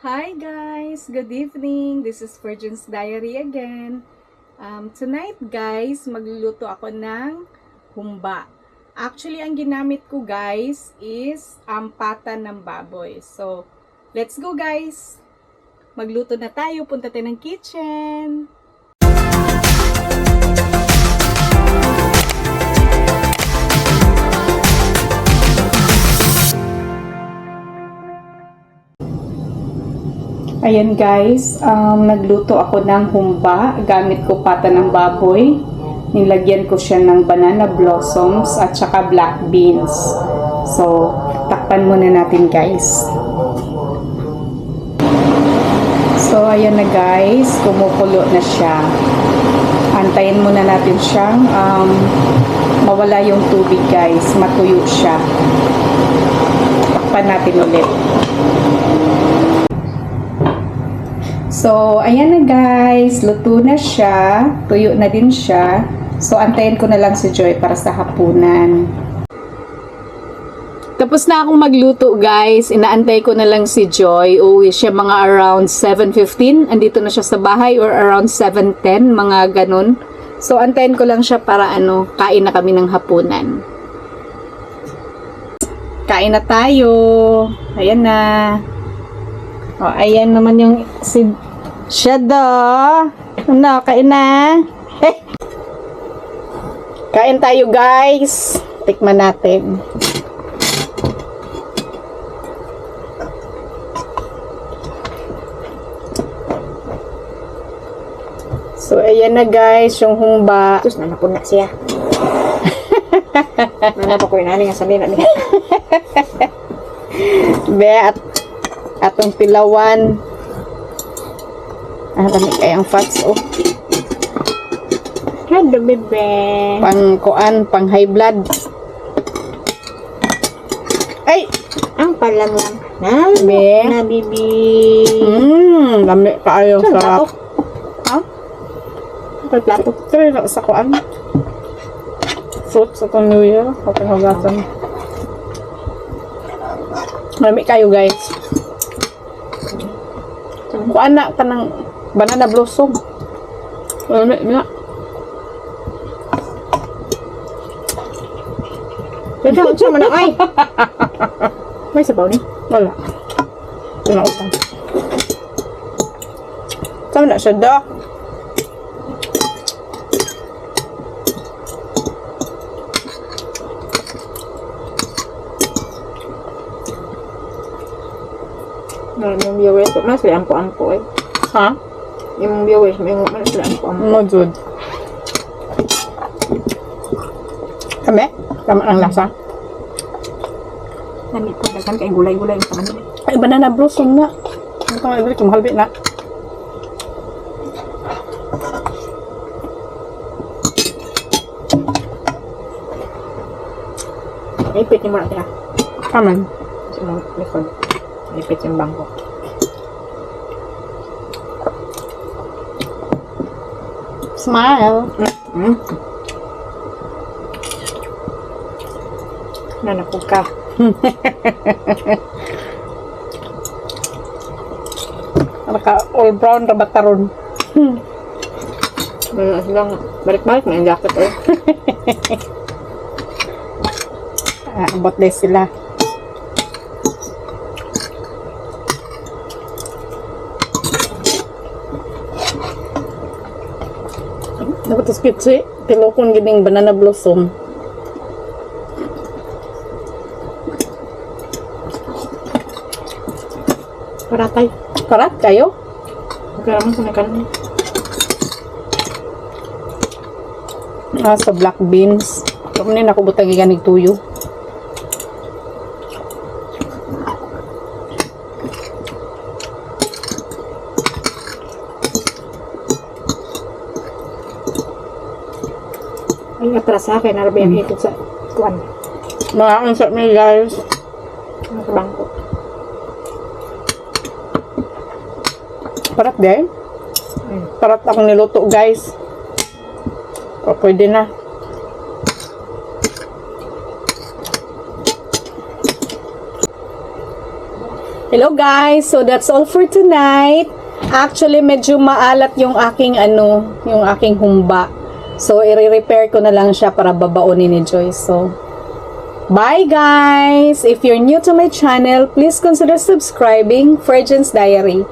Hi guys! Good evening! This is Virgin's Diary again. Tonight guys, magluluto ako ng humba. Actually, ang ginamit ko guys is pata ng baboy. So, let's go guys! Magluto na tayo. Punta tayo ng kitchen. Ayan guys, nagluto ako ng humba. Gamit ko pata ng baboy. Nilagyan ko siya ng banana blossoms at saka black beans. So, takpan muna natin guys. So, ayan na guys, kumukulo na siya. Antayin muna natin siyang mawala yung tubig guys, matuyo siya. Takpan natin ulit. So, ayan na guys, luto na siya, tuyo na din siya. So, antayin ko na lang si Joy para sa hapunan. Tapos na akong magluto guys, inaantay ko na lang si Joy. Uuwi siya mga around 7:15, andito na siya sa bahay, or around 7:10, mga ganun. So, antayin ko lang siya para kain na kami ng hapunan. Kain na tayo. Ayan na. O, ayan naman yung si Shadow. Kain na. Kain tayo guys. Tikman natin. So, ayan na guys, yung humba. Terus nana po na siya. Nana pa ko inani nga sabi na niya. Be, atong pilawan. Dami kayang fats, oh. Hello, bebe. Pang kuan, pang high blood. Ay! Ang palang lang. Be. Na, bibi. Dami kaayo Saan sa... plato? Ha? Ang plato. Ito sa kuan. Fruit sa itong New Year. Kapag-hagasan. Dami kayo, guys. Kuan na ka ng banana blossom. Dami na. Pwede ako siya manang ay. May sabaw ni? Wala. Pinautang. Tama na siya da. Yung viewers, mas sila ampo-ampo eh. Ha? Yung viewers, may mas sila ampo-ampo. Mojud. Kami? Tama ang lasa. Nami po, dagan kayong gulay-gulay yung kanila. Ay, banana blossom na. Ano ka nga, kumahalbi na. Ipit niyo muna siya. Kaman. Sa mga likod. Ipit yung bangko. Smile. Nanapog ka. Naka all brown na bataron. Silang balik-balik na yung jacket eh. Abot din sila. Dapat is kitsi. Tilokon gining banana blossom. Paratay. Karat kayo? Kaya naman sa nakanan. Sa black beans. Kamunin ako butang iganig tuyo. Ay, atras sa akin. Narabi ang ikot sa kuwan. Mga unsap ni guys. Sa bangko. Parat din. Parat akong niluto guys. O, pwede na. Hello guys, so that's all for tonight. Actually, medyo maalat yung aking yung aking humba. So, i-repair ko na lang siya para babaonin ni Joyce. So, bye guys! If you're new to my channel, please consider subscribing. Virgin's Diary.